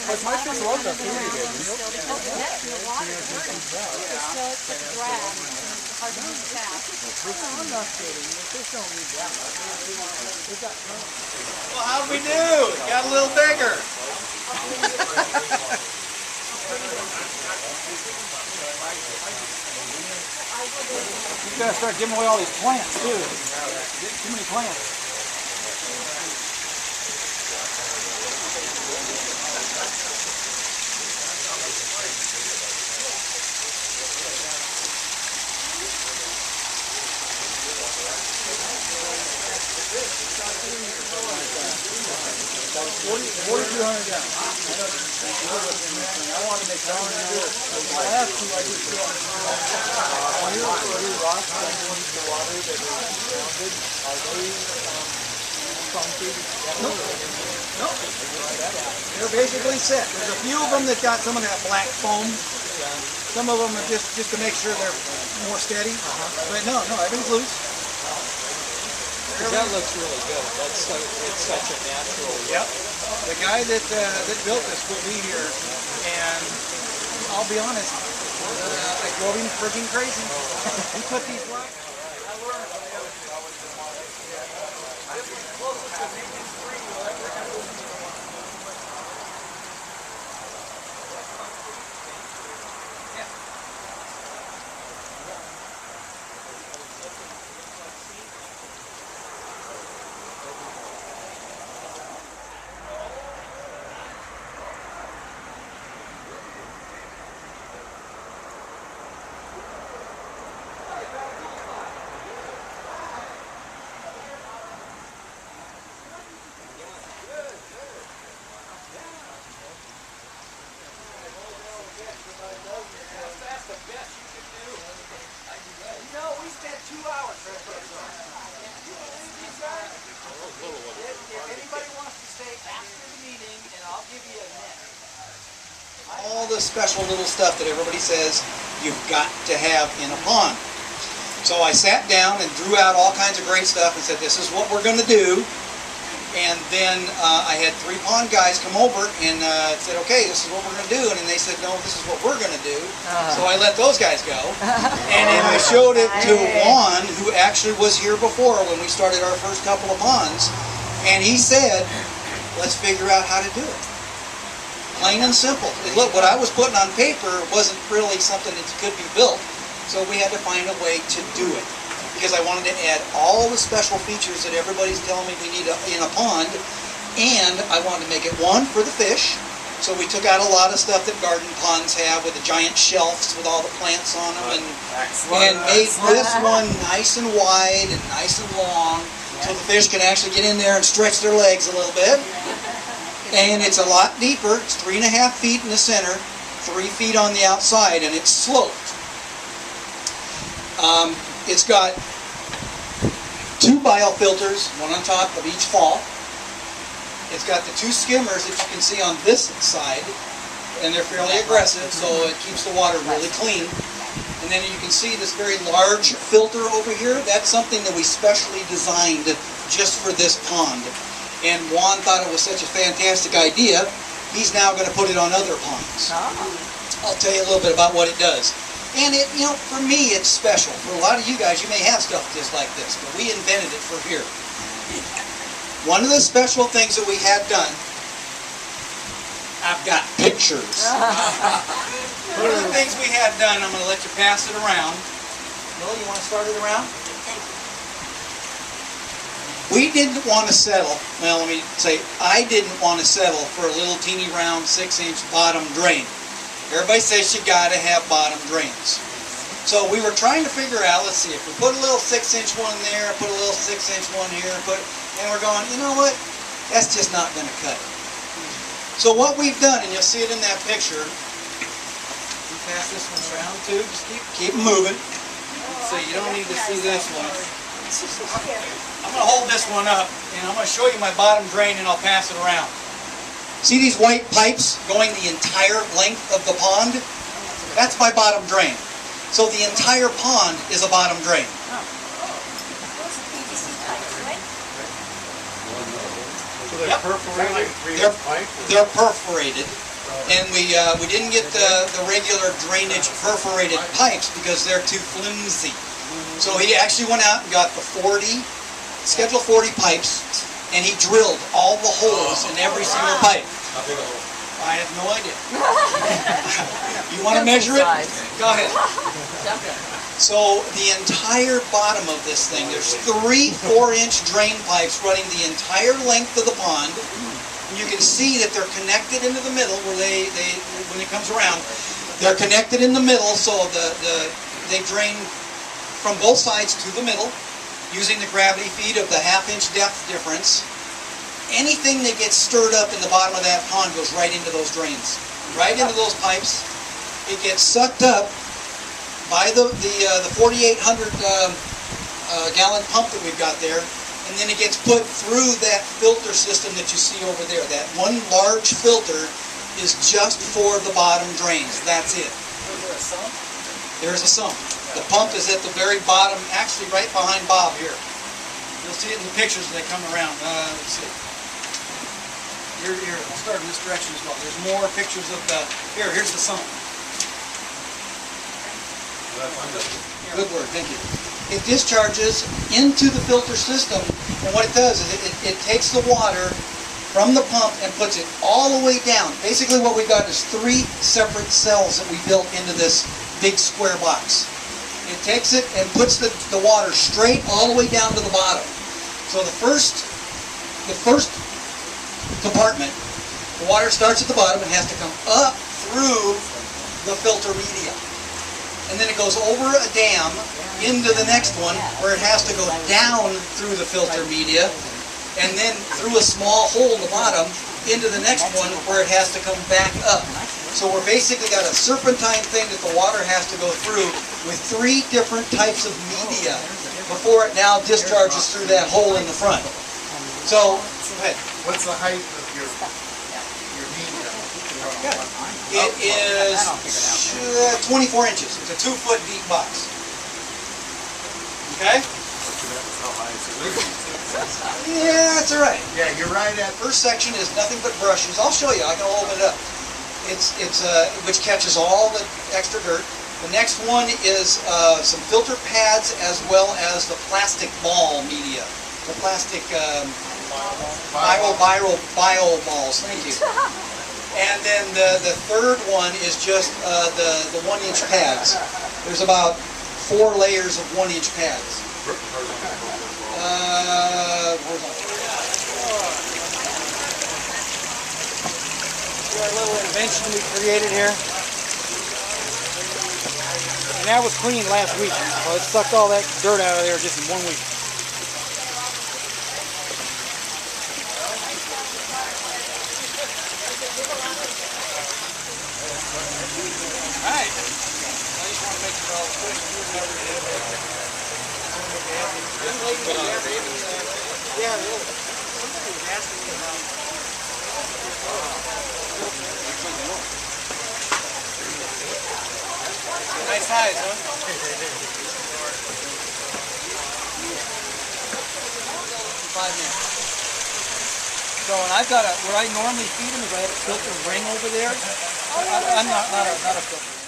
But my fish love that food you gave me. I'm not kidding. The fish don't need that much. Well, how'd we do? Got a little bigger. You gotta start giving away all these plants too. Too many plants. $4,200 down. I want to make sure I do it. I have to. I just do it. When you rocks underneath the water that are grounded, are they concrete? No. They're basically set. There's a few of them that got some of that black foam. Some of them are just to make sure they're more steady. But no, everything's loose. That looks really good. It's such a natural. Yep. The guy that built this put me here, and I'll be honest, I drove him freaking crazy. He put these rocks. I learned. This is closest to maintenance free you'll ever have. All the special little stuff that everybody says you've got to have in a pond. So I sat down and drew out all kinds of great stuff and said, this is what we're going to do. And then I had 3 pond guys come over and said, okay, this is what we're going to do. And then they said, no, this is what we're going to do. So I let those guys go. And then I showed it to Juan, who actually was here before when we started our first couple of ponds. And he said, let's figure out how to do it. Plain and simple. And look, what I was putting on paper wasn't really something that could be built. So we had to find a way to do it. Because I wanted to add all the special features that everybody's telling me we need in a pond. And I wanted to make it, one, for the fish. So we took out a lot of stuff that garden ponds have with the giant shelves with all the plants on them. And made this one nice and wide and nice and long. So the fish can actually get in there and stretch their legs a little bit. And it's a lot deeper. It's 3.5 feet in the center, 3 feet on the outside, and it's sloped. It's got 2 biofilters, one on top of each fall. It's got the 2 skimmers that you can see on this side, and they're fairly aggressive, so it keeps the water really clean. And then you can see this very large filter over here. That's something that we specially designed just for this pond. And Juan thought it was such a fantastic idea, he's now going to put it on other ponds. I'll tell you a little bit about what it does. And it, for me, it's special. For a lot of you guys, you may have stuff just like this, but we invented it for here. One of the special things that we had done, I've got pictures. One of the things we had done, I'm going to let you pass it around. Bill, you want to start it around? We didn't want to settle, well, let me say, I didn't want to settle for a little teeny round 6-inch bottom drain. Everybody says you got to have bottom drains. So we were trying to figure out, let's see, if we put a little 6-inch one there, put a little 6-inch one here, and we're going, you know what, that's just not going to cut it. So what we've done, and you'll see it in that picture, we pass this one around too, just keep moving. So you don't need to see this one. I'm going to hold this one up, and I'm going to show you my bottom drain, and I'll pass it around. See these white pipes going the entire length of the pond? That's my bottom drain. So the entire pond is a bottom drain. So they're Yep. perforated? They're perforated. And we didn't get the regular drainage perforated pipes because they're too flimsy. So he actually went out and got the Schedule 40 pipes, and he drilled all the holes in every single pipe. I have no idea. You want to measure it? Go ahead. So the entire bottom of this thing, there's 3 4-inch drain pipes running the entire length of the pond. And you can see that they're connected into the middle where they when it comes around, they're connected in the middle, so they drain from both sides to the middle using the gravity feed of the 1/2-inch depth difference. Anything that gets stirred up in the bottom of that pond goes right into those drains, right into those pipes. It gets sucked up by the 4,800 gallon pump that we've got there, and then it gets put through that filter system that you see over there. That one large filter is just for the bottom drains. That's it. There's a sump. The pump is at the very bottom, actually right behind Bob here. You'll see it in the pictures when they come around. Let's see. Here, I'll start in this direction as well. There's more pictures of the, here's the sump. Good word, thank you. It discharges into the filter system, and what it does is it takes the water from the pump and puts it all the way down. Basically what we've got is 3 separate cells that we built into this big square box. It takes it and puts the water straight all the way down to the bottom. So the first compartment, the water starts at the bottom and has to come up through the filter media. And then it goes over a dam into the next one where it has to go down through the filter media and then through a small hole in the bottom into the next one where it has to come back up. So we're basically got a serpentine thing that the water has to go through with 3 different types of media before it now discharges through that hole in the front. So, go ahead. What's the height of your media? It is 24 inches. It's a 2-foot deep box. Okay? Yeah, that's all right. Yeah, you're right at. First section is nothing but brushes. I'll show you. I can open it up. It's which catches all the extra dirt. The next one is some filter pads as well as the plastic ball media. The plastic bio balls. Thank you. And then the third one is just the 1-inch pads. There's about 4 layers of 1-inch pads. See our little invention we created here? And that was cleaned last week. So it sucked all that dirt out of there just in 1 week. Alright. I just want to make sure all the questions and everything. Yeah, really. Somebody was asking me about nice size, huh? 5 minutes. So, and I've got where I normally feed them is I have a filter ring over there. I'm not a filter.